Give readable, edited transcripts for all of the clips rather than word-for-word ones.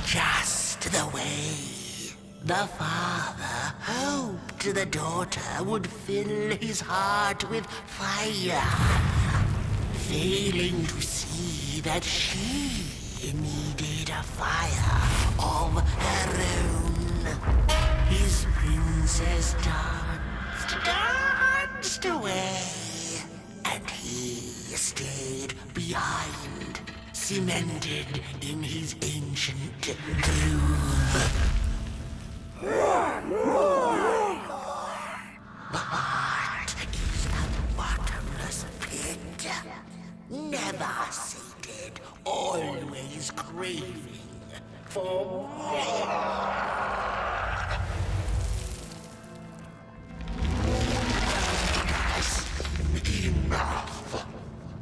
Just the way the father hoped the daughter would fill his heart with fire, failing to see that she needed a fire of her own. His princess danced away, and he stayed behind, cemented in his ancient groove. The heart is a bottomless pit, never sated, always craving for more. Enough.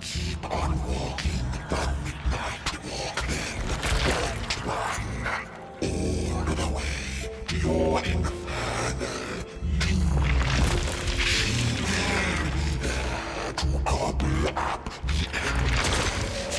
Keep on walking the Midnight Walk then. Don't run all the way to your infernal doom. She will be there to gobble up the embers.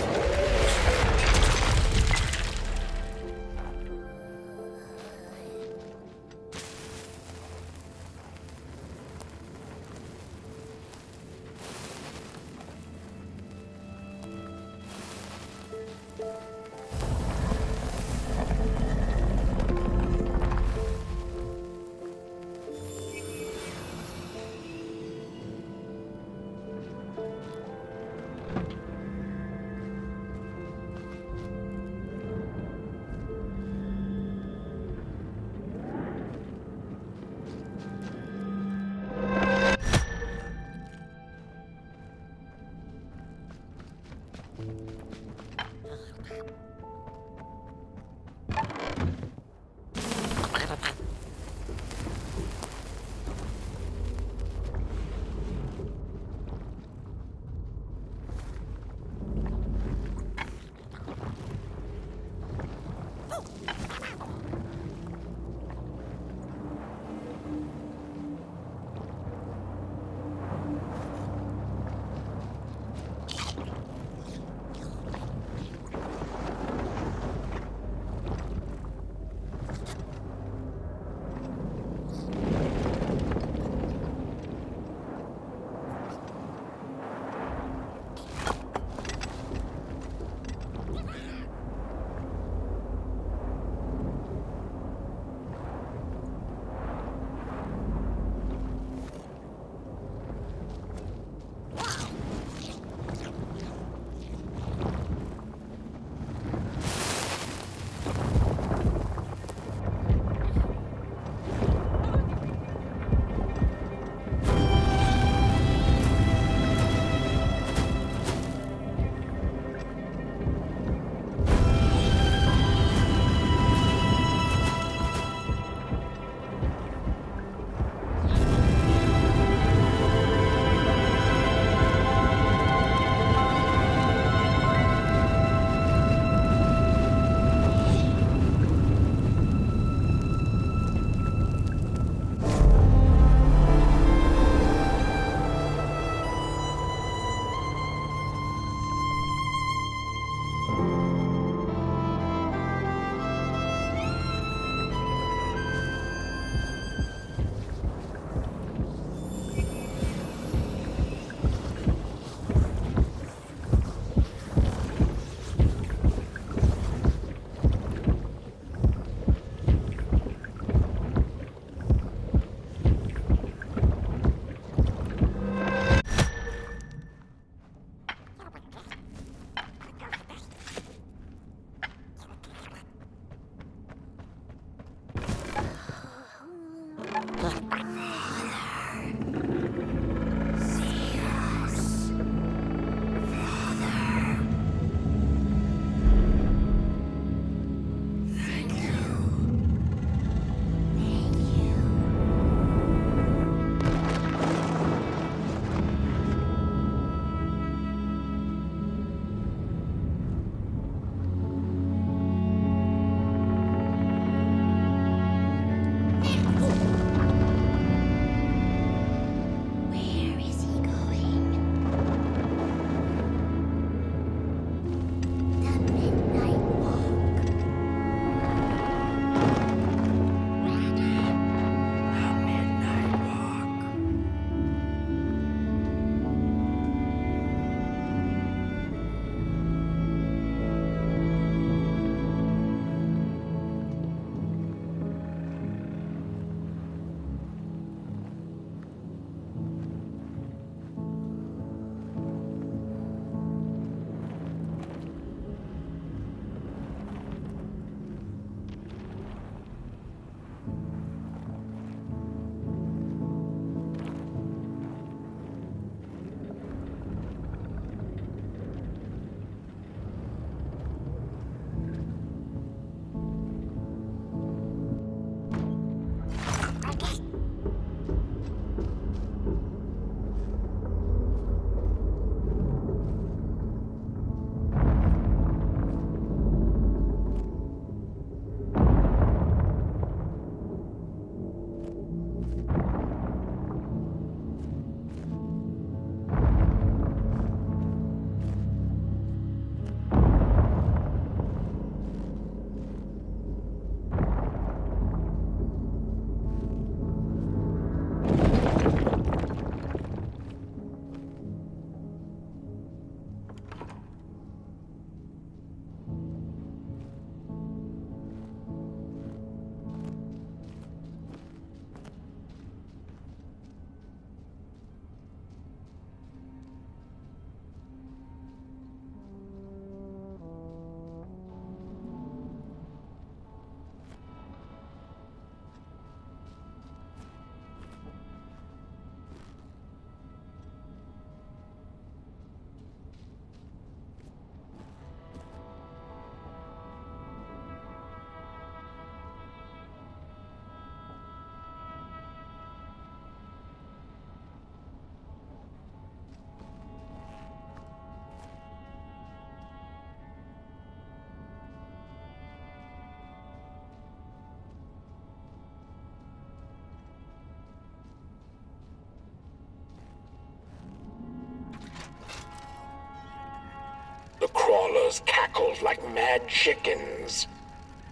crawlers cackled like mad chickens.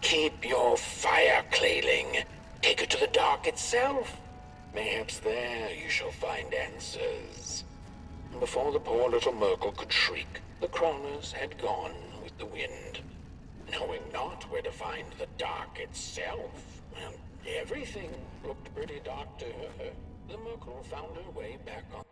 Keep your fire, Clayling. Take it to the dark itself. Mayhaps there you shall find answers. And before the poor little Merkel could shriek, the crawlers had gone with the wind. Knowing not where to find the dark itself, well, everything looked pretty dark to her. The Merkel found her way back on.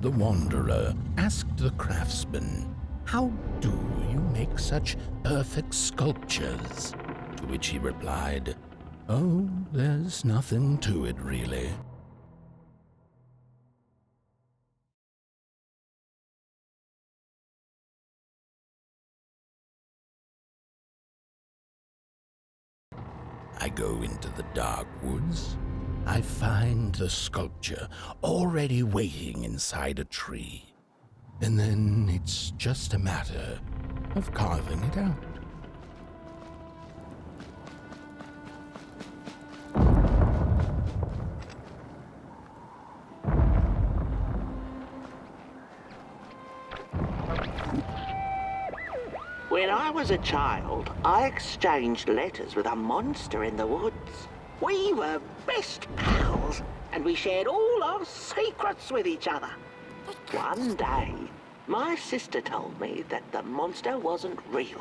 The Wanderer asked the craftsman, "How do you make such perfect sculptures?" To which he replied, "Oh, there's nothing to it, really." I go into the dark woods. I find the sculpture already waiting inside a tree. And then it's just a matter of carving it out. When I was a child, I exchanged letters with a monster in the woods. We were best pals, and we shared all our secrets with each other. One day, my sister told me that the monster wasn't real,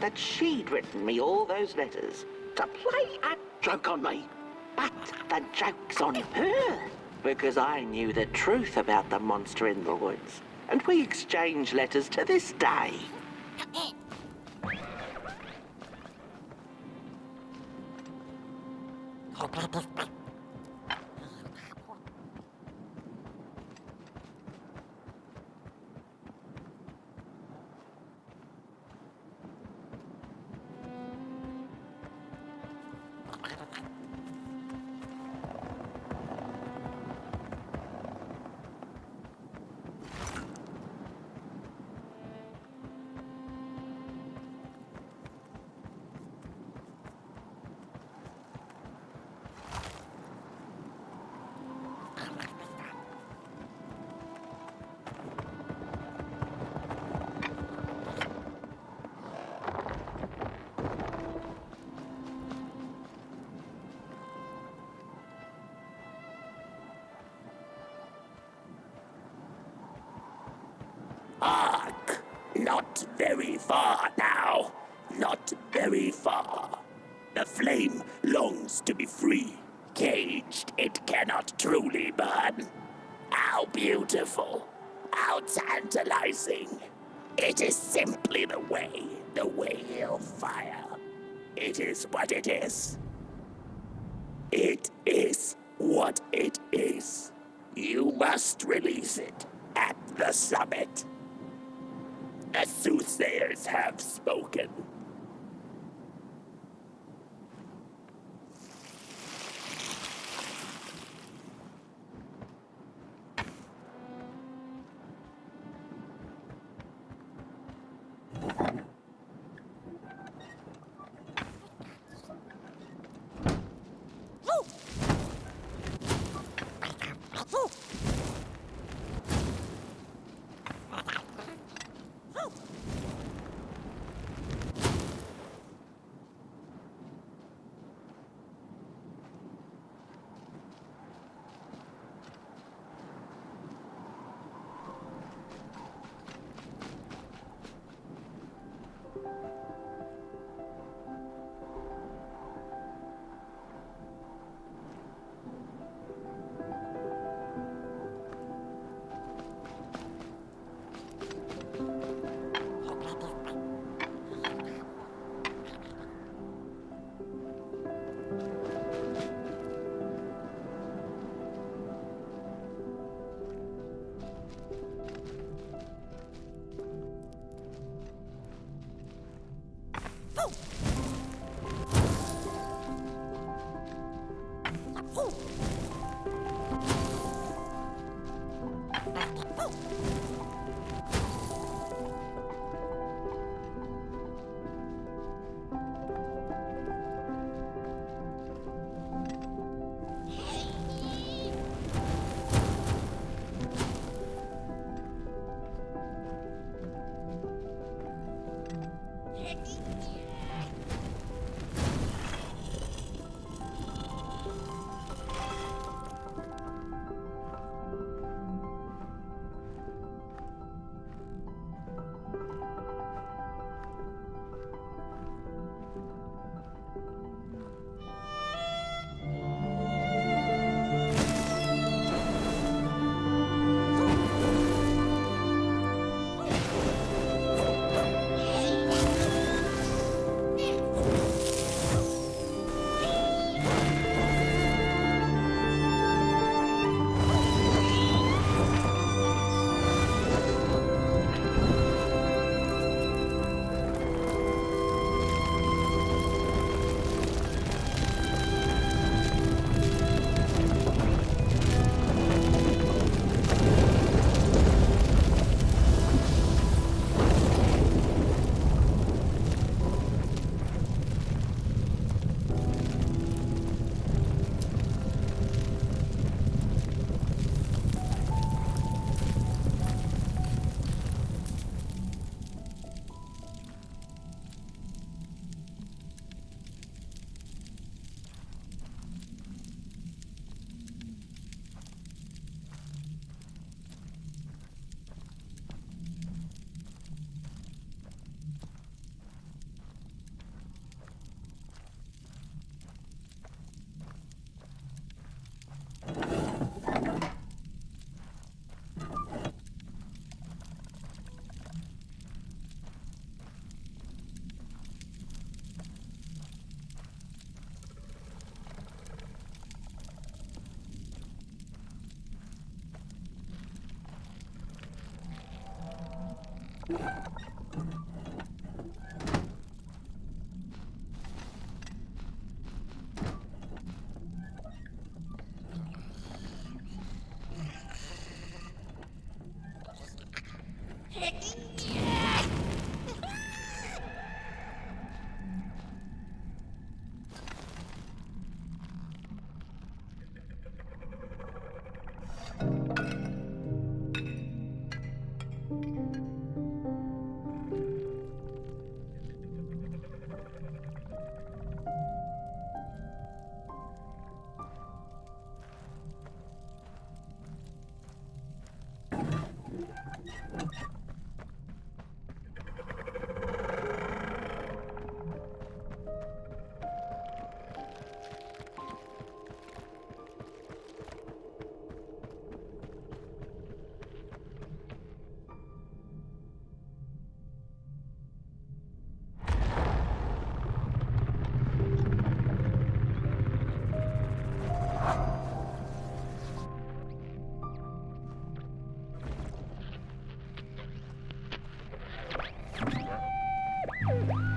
that she'd written me all those letters to play a joke on me. But the joke's on her, because I knew the truth about the monster in the woods, and we exchange letters to this day. Hark! Not very far now. Not very far. The flame longs to be free. Caged, it cannot truly burn. How beautiful. How tantalizing. It is simply the way of fire. It is what it is. It is what it is. You must release it at the summit. The soothsayers have spoken.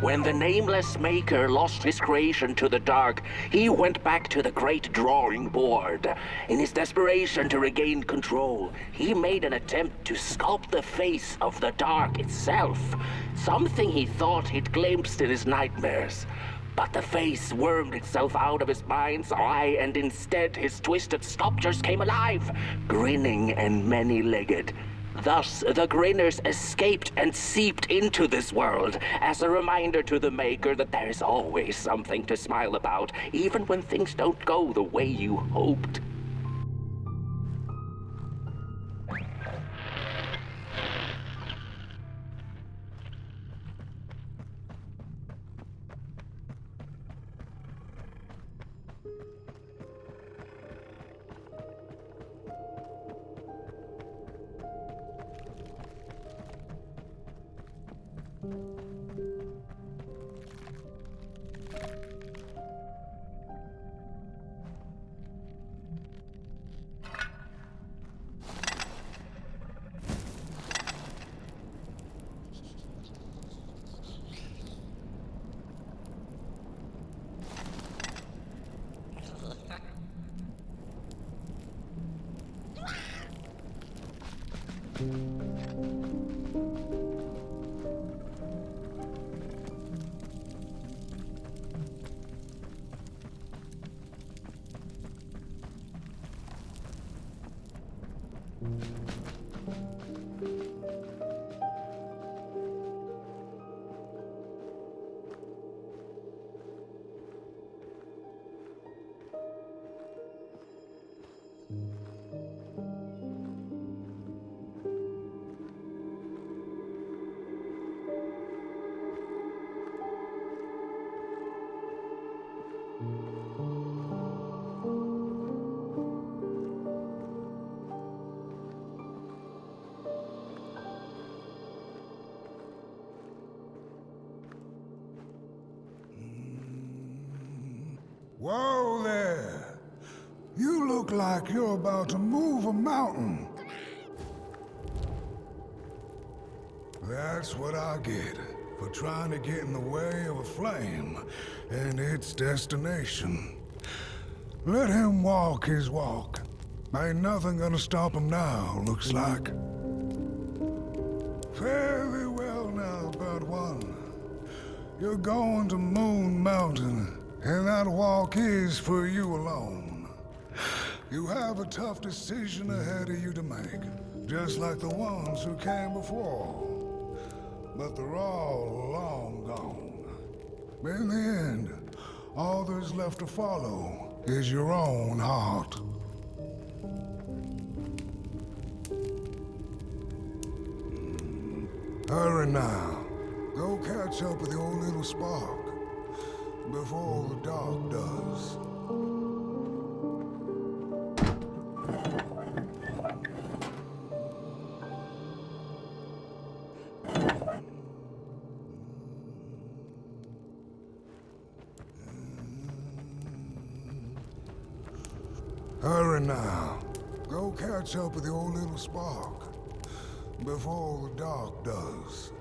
When the nameless maker lost his creation to the dark, he went back to the great drawing board. In his desperation to regain control, he made an attempt to sculpt the face of the dark itself, something he thought he'd glimpsed in his nightmares. But the face wormed itself out of his mind's eye, and instead his twisted sculptures came alive, grinning and many-legged. Thus, the grinners escaped and seeped into this world as a reminder to the maker that there is always something to smile about, even when things don't go the way you hoped. Whoa there! You look like you're about to move a mountain. That's what I get for trying to get in the way of a flame and its destination. Let him walk his walk. Ain't nothing gonna stop him now, looks like. Fare thee well now, Bird One. You're going to Moon Mountain, and that walk is for you alone. You have a tough decision ahead of you to make, just like the ones who came before. But they're all long gone. In the end, all there's left to follow is your own heart. Hurry now. Go catch up with your little spark before the dark does. Hurry now. Go catch up with your little spark before the dark does.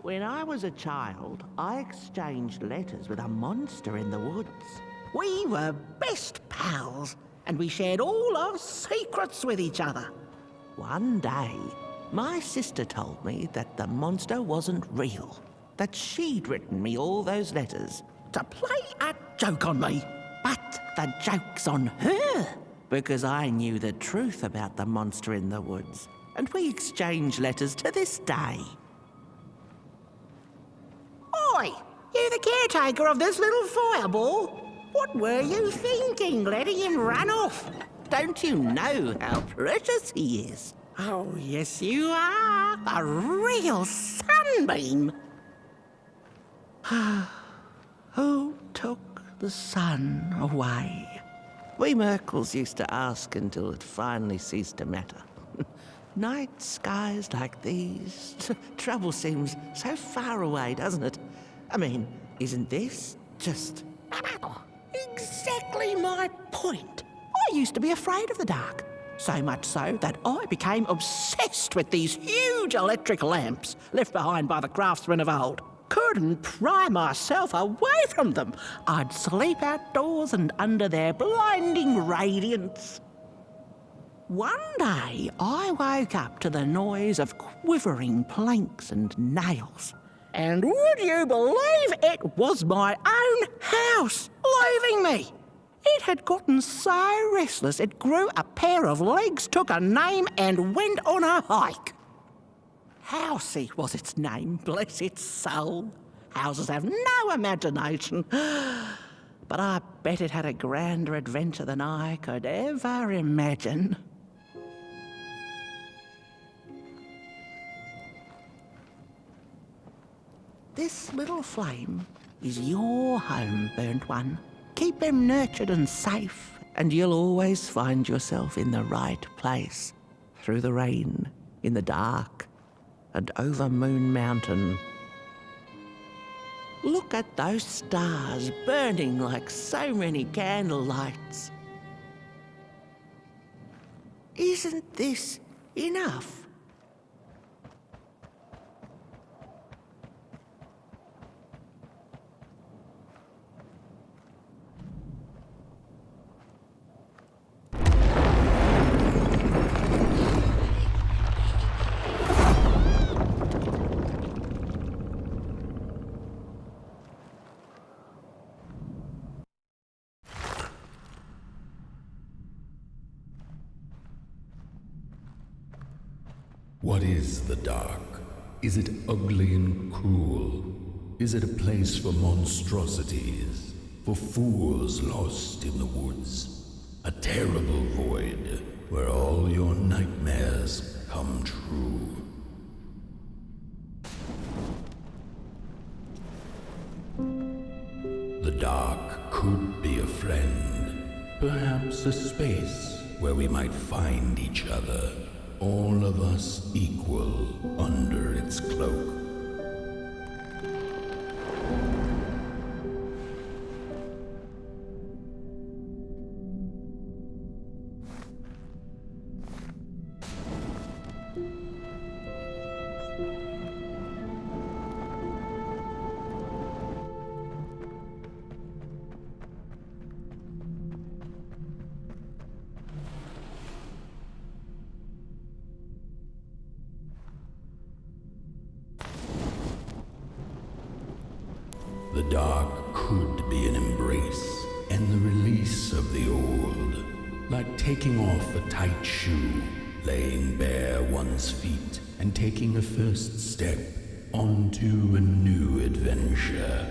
When I was a child, I exchanged letters with a monster in the woods. We were best pals, and we shared all our secrets with each other. One day, my sister told me that the monster wasn't real, that she'd written me all those letters to play a joke on me. But the joke's on her, because I knew the truth about the monster in the woods, and we exchange letters to this day. Oi! You the caretaker of this little fireball? What were you thinking, letting him run off? Don't you know how precious he is? Oh, yes you are. A real sunbeam. Who took the sun away? We Merkles used to ask until it finally ceased to matter. Night skies like these. Trouble seems so far away, doesn't it? I mean, isn't this just... Exactly my point. I used to be afraid of the dark. So much so that I became obsessed with these huge electric lamps left behind by the craftsmen of old. Couldn't pry myself away from them. I'd sleep outdoors and under their blinding radiance. One day, I woke up to the noise of quivering planks and nails. And would you believe it was my own house leaving me? It had gotten so restless it grew a pair of legs, took a name and went on a hike. Housey was its name, bless its soul. Houses have no imagination. But I bet it had a grander adventure than I could ever imagine. This little flame is your home, burnt one. Keep him nurtured and safe, and you'll always find yourself in the right place. Through the rain, in the dark, and over Moon Mountain. Look at those stars burning like so many candle lights. Isn't this enough? What is the dark? Is it ugly and cruel? Is it a place for monstrosities, for fools lost in the woods? A terrible void where all your nightmares come true. The dark could be a friend, perhaps a space where we might find each other, all of us equal under its cloak. The dark could be an embrace and the release of the old, like taking off a tight shoe, laying bare one's feet, and taking a first step onto a new adventure.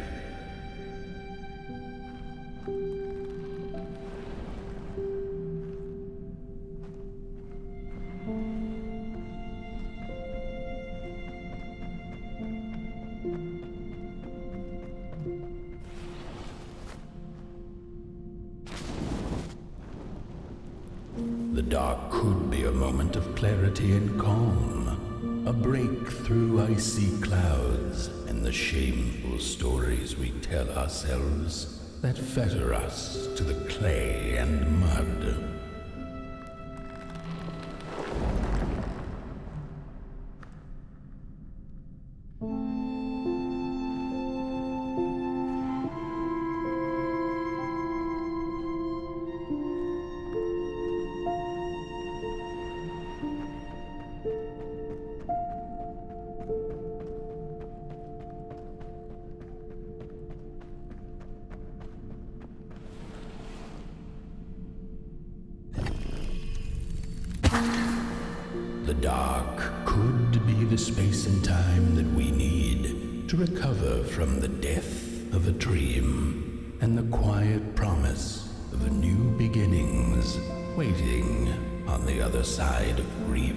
The dark could be a moment of clarity and calm, a break through icy clouds and the shameful stories we tell ourselves that fetter us to the clay and mud. The dark could be the space and time that we need to recover from the death of a dream and the quiet promise of new beginnings waiting on the other side of grief.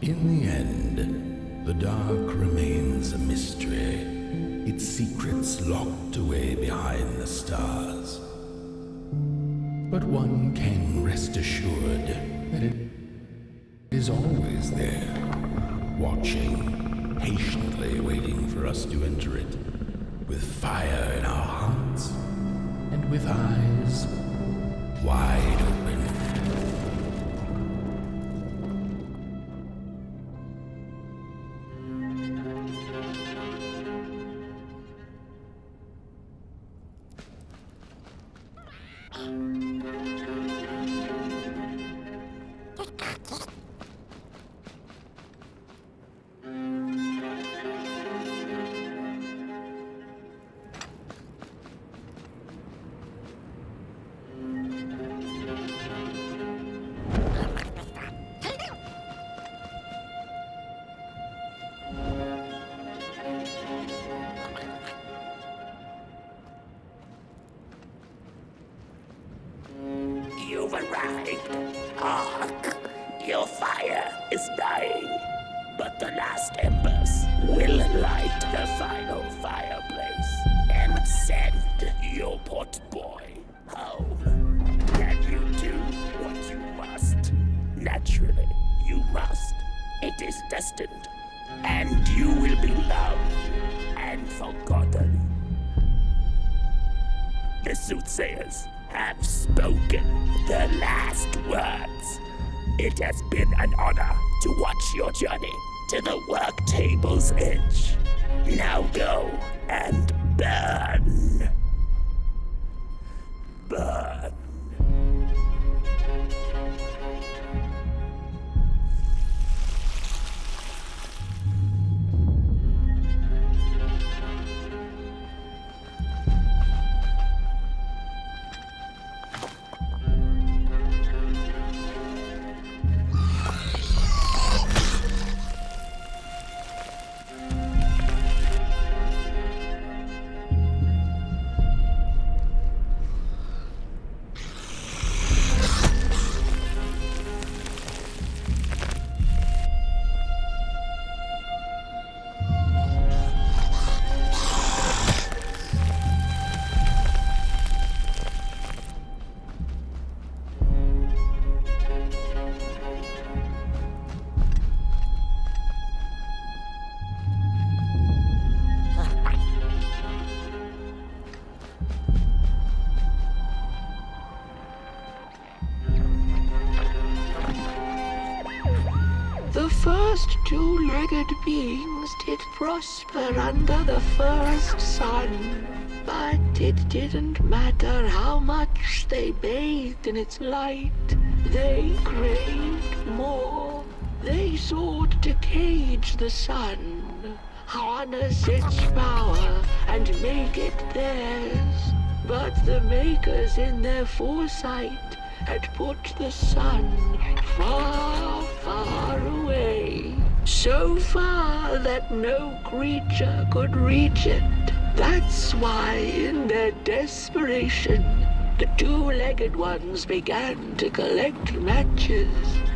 In the end, the dark remains a mystery, its secrets locked away behind the stars. But one can rest assured that it is always there, watching, patiently waiting for us to enter it, with fire in our hearts and with eyes wide open. You've arrived. Hark! Your fire is dying, but the last embers will light the final fireplace and send your potboy home. Can you do what you must? Naturally, you must. It is destined, and you will be loved and forgotten. The soothsayers have spoken the last words. It has been an honor to watch your journey to the work table's edge. Now go and burn. Burn. The first two-legged beings did prosper under the first sun, but it didn't matter how much they bathed in its light. They craved more. They sought to cage the sun, harness its power, and make it theirs. But the makers in their foresight had put the sun far, far away. So far that no creature could reach it. That's why, in their desperation, the two-legged ones began to collect matches,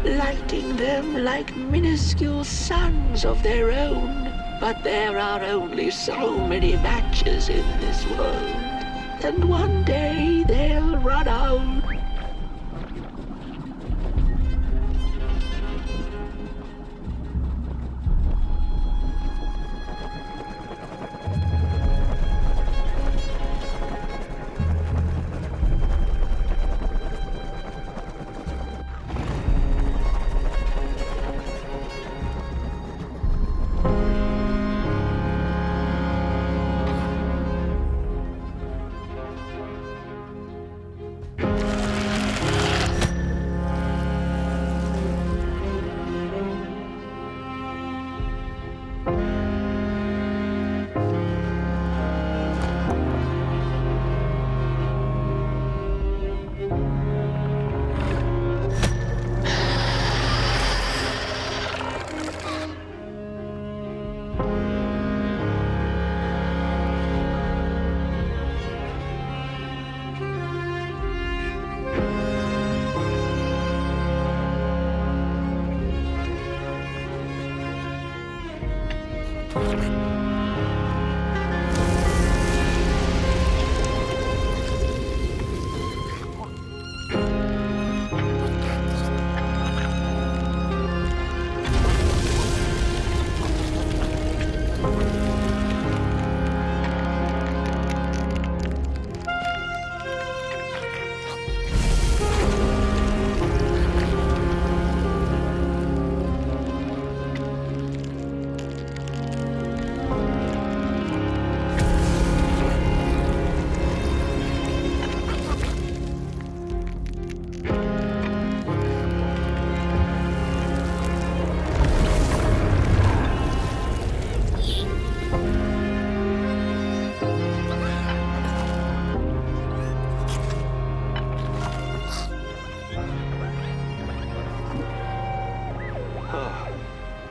lighting them like minuscule suns of their own. But there are only so many matches in this world, and one day they'll run out.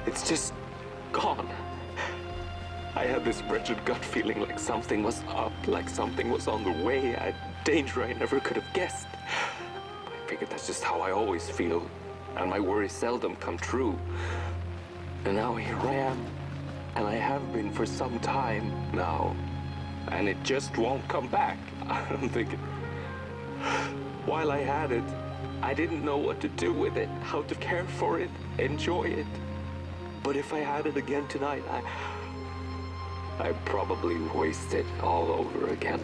It's just gone. I had this wretched gut feeling like something was up, like something was on the way, a danger I never could have guessed. I figured that's just how I always feel, and my worries seldom come true. And now here I am, and I have been for some time now, and it just won't come back. I'm thinking, while I had it, I didn't know what to do with it, how to care for it, enjoy it. But if I had it again tonight, I'd probably waste it all over again.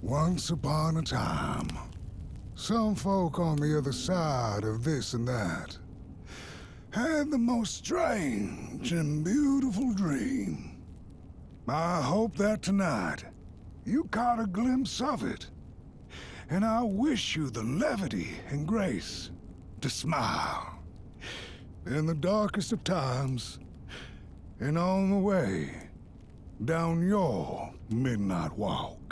Once upon a time, some folk on the other side of this and that had the most strange and beautiful dream. I hope that tonight you caught a glimpse of it, and I wish you the levity and grace to smile in the darkest of times and on the way down your midnight walk.